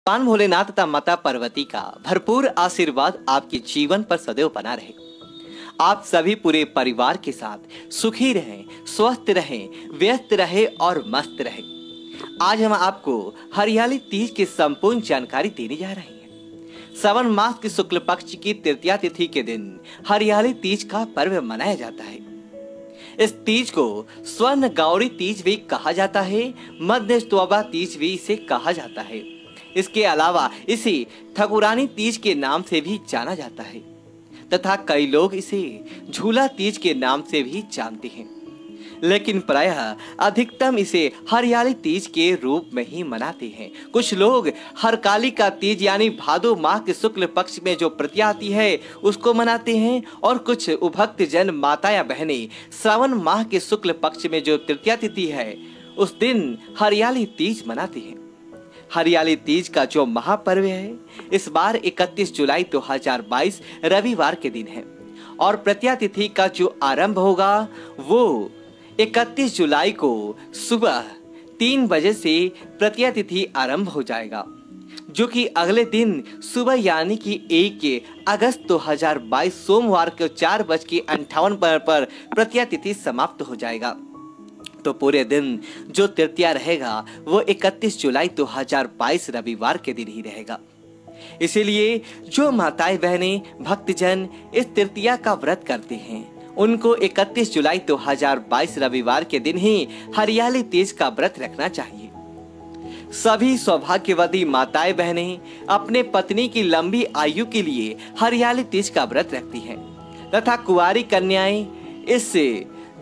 भगवान भोलेनाथ तथा माता पार्वती का भरपूर आशीर्वाद आपके जीवन पर सदैव बना रहे। आप सभी पूरे परिवार के साथ सुखी रहें, स्वस्थ रहें, व्यस्त रहें और मस्त रहें। आज हम आपको हरियाली तीज की संपूर्ण जानकारी देने जा रहे हैं। श्रावण मास की शुक्ल पक्ष की तृतीया तिथि के दिन हरियाली तीज का पर्व मनाया जाता है। इस तीज को स्वर्ण गौरी तीज भी कहा जाता है, मध्य स्तोबा तीज भी इसे कहा जाता है। इसके अलावा इसे ठकुरानी तीज के नाम से भी जाना जाता है तथा कई लोग इसे झूला तीज के नाम से भी जानते हैं, लेकिन प्रायः अधिकतम इसे हरियाली तीज के रूप में ही मनाते हैं। कुछ लोग हरतालिका तीज यानी भादो माह के शुक्ल पक्ष में जो प्रतिया आती है उसको मनाते हैं और कुछ उभक्त जन माता या बहनें श्रावण माह के शुक्ल पक्ष में जो तृतीया तिथि है उस दिन हरियाली तीज मनाते हैं। हरियाली तीज का जो महापर्व है इस बार 31 जुलाई 2022 रविवार के दिन है और प्रतिया तिथि का जो आरंभ होगा वो 31 जुलाई को सुबह 3 बजे से प्रतिया तिथि आरंभ हो जाएगा, जो कि अगले दिन सुबह यानी कि 1 अगस्त 2022 सोमवार को 4:58 पर प्रतिया तिथि समाप्त हो जाएगा। तो पूरे दिन जो तृतीया रहेगा वो 31 जुलाई 2022 रविवार के दिन ही रहेगा। इसीलिए जो माताएं बहनें भक्तजन इस तृतीया का व्रत करते हैं उनको 31 जुलाई 2022 रविवार के दिन ही हरियाली तीज का व्रत रखना चाहिए। सभी सौभाग्यवती माताएं बहनें अपने पत्नी की लंबी आयु के लिए हरियाली तीज का व्रत रखती हैं तथा कुंवारी कन्याएं इस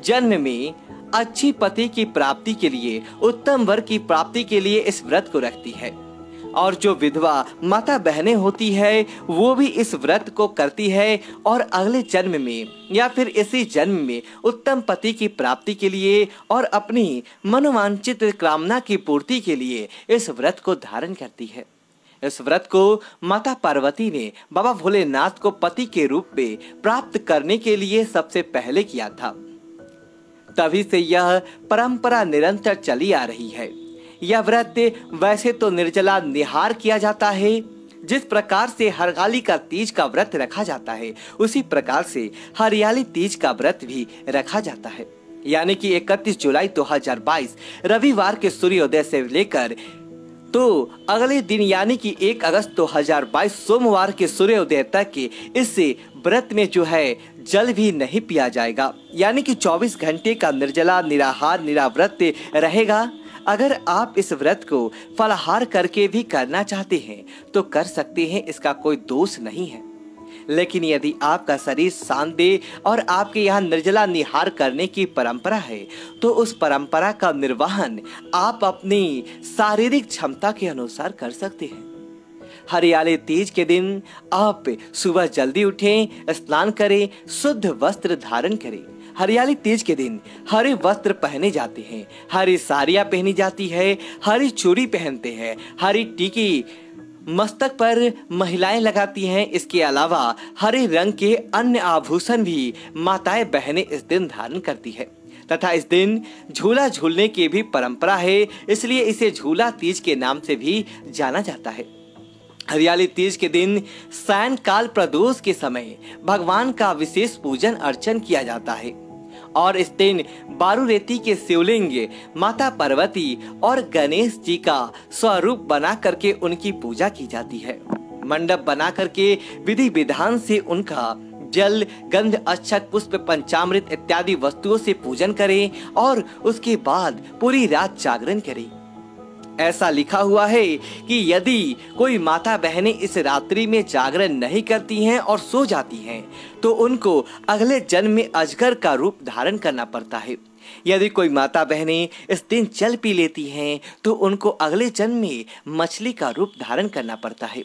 जन्म में अच्छी पति की प्राप्ति के लिए, उत्तम वर की प्राप्ति के लिए इस व्रत को रखती है। और जो विधवा माता बहनें होती है वो भी इस व्रत को करती है और अगले जन्म में या फिर इसी जन्म में उत्तम पति की प्राप्ति के लिए और अपनी मनोवांछित कामना की पूर्ति के लिए इस व्रत को धारण करती है। इस व्रत को माता पार्वती ने बाबा भोलेनाथ को पति के रूप में प्राप्त करने के लिए सबसे पहले किया था। तभी से यह परंपरा निरंतर चली आ रही है। यह व्रत वैसे तो निर्जला निहार किया जाता है, जिस प्रकार से हरतालिका तीज का व्रत रखा जाता है उसी प्रकार से हरियाली तीज का व्रत भी रखा जाता है। यानी कि 31 जुलाई 2022 रविवार के सूर्योदय से लेकर तो अगले दिन यानी कि 1 अगस्त 2022 सोमवार के सूर्योदय तक के इस व्रत में जो है जल भी नहीं पिया जाएगा, यानी कि 24 घंटे का निर्जला निराहार निराव्रत रहेगा। अगर आप इस व्रत को फलाहार करके भी करना चाहते हैं तो कर सकते हैं, इसका कोई दोष नहीं है। लेकिन यदि आपका शरीर शांत दे और आपके यहाँ निर्जला निहार करने की परंपरा है तो उस परंपरा का निर्वहन आप अपनी शारीरिक क्षमता के अनुसार कर सकते हैं। हरियाली तीज के दिन आप सुबह जल्दी उठें, स्नान करें, शुद्ध वस्त्र धारण करें। हरियाली तीज के दिन हरे वस्त्र पहने जाते हैं, हरी साड़ियाँ पहनी जाती है, हरी चूड़ी पहनते हैं, हरी टीकी मस्तक पर महिलाएं लगाती हैं। इसके अलावा हरे रंग के अन्य आभूषण भी माताएं बहनें इस दिन धारण करती है तथा इस दिन झूला झूलने की भी परंपरा है, इसलिए इसे झूला तीज के नाम से भी जाना जाता है। हरियाली तीज के दिन सायंकाल प्रदोष के समय भगवान का विशेष पूजन अर्चन किया जाता है और इस दिन बारूरेती के शिवलिंग माता पार्वती और गणेश जी का स्वरूप बना करके उनकी पूजा की जाती है। मंडप बना करके विधि विधान से उनका जल, गंध, अक्षत, पुष्प, पंचामृत इत्यादि वस्तुओं से पूजन करें और उसके बाद पूरी रात जागरण करें। ऐसा लिखा हुआ है कि यदि कोई माता बहनें इस रात्रि में जागरण नहीं करती हैं और सो जाती हैं तो उनको अगले जन्म में अजगर का रूप धारण करना पड़ता है। यदि कोई माता बहनें इस दिन जल पी लेती हैं तो उनको अगले जन्म में मछली का रूप धारण करना पड़ता है।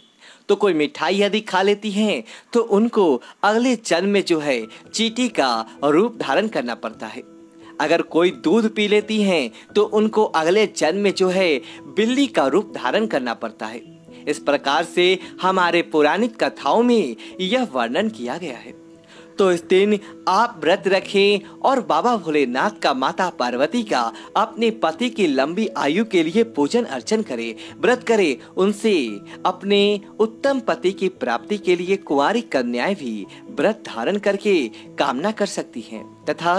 तो कोई मिठाई यदि खा लेती हैं तो उनको अगले जन्म में जो है चींटी का रूप धारण करना पड़ता है। अगर कोई दूध पी लेती हैं तो उनको अगले जन्म में जो है बिल्ली का रूप धारण करना पड़ता है। इस प्रकार से हमारे पौराणिक कथाओं में यह वर्णन किया गया है। तो इस दिन आप व्रत रखें और बाबा भोलेनाथ का, माता पार्वती का, अपने पति की लंबी आयु के लिए पूजन अर्चन करें, व्रत करें। उनसे अपने उत्तम पति की प्राप्ति के लिए कुंवारी कन्याएं भी व्रत धारण करके कामना कर सकती हैं तथा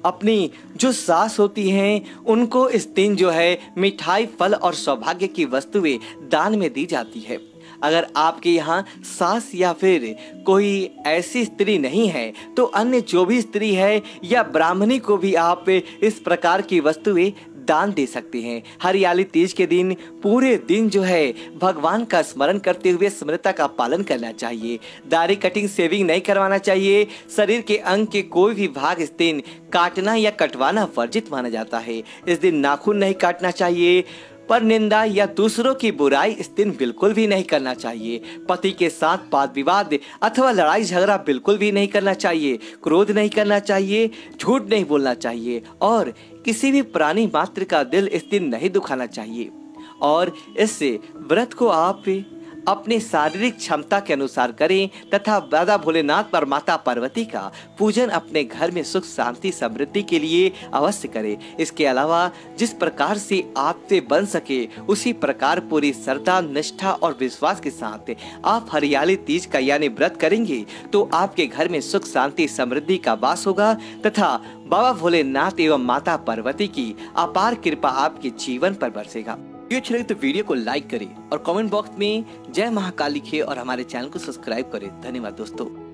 अपनी जो सास होती हैं उनको इस दिन जो है मिठाई, फल और सौभाग्य की वस्तुएं दान में दी जाती है। अगर आपके यहाँ सास या फिर कोई ऐसी स्त्री नहीं है तो अन्य जो भी स्त्री है या ब्राह्मणी को भी आप इस प्रकार की वस्तुएं दान दे सकते हैं। हरियाली तीज के दिन पूरे दिन जो है भगवान का स्मरण करते हुए स्मृता का पालन करना चाहिए। दाढ़ी कटिंग, सेविंग नहीं करवाना चाहिए। शरीर के अंग के कोई भी भाग इस दिन काटना या कटवाना वर्जित माना जाता है। इस दिन नाखून नहीं काटना चाहिए। पर निंदा या दूसरों की बुराई इस दिन बिल्कुल भी नहीं करना चाहिए। पति के साथ वाद विवाद अथवा लड़ाई झगड़ा बिल्कुल भी नहीं करना चाहिए। क्रोध नहीं करना चाहिए, झूठ नहीं बोलना चाहिए और किसी भी प्राणी मात्र का दिल इस दिन नहीं दुखाना चाहिए। और इससे व्रत को आप अपने शारीरिक क्षमता के अनुसार करें तथा बाबा भोलेनाथ और माता पार्वती का पूजन अपने घर में सुख, शांति, समृद्धि के लिए अवश्य करें। इसके अलावा जिस प्रकार से आपसे बन सके उसी प्रकार पूरी श्रद्धा, निष्ठा और विश्वास के साथ आप हरियाली तीज का यानी व्रत करेंगे तो आपके घर में सुख, शांति, समृद्धि का वास होगा तथा बाबा भोलेनाथ एवं माता पार्वती की अपार कृपा आपके जीवन पर बरसेगा। वीडियो अच्छी लगे तो वीडियो को लाइक करें और कमेंट बॉक्स में जय महाकाल लिखें और हमारे चैनल को सब्सक्राइब करें। धन्यवाद दोस्तों।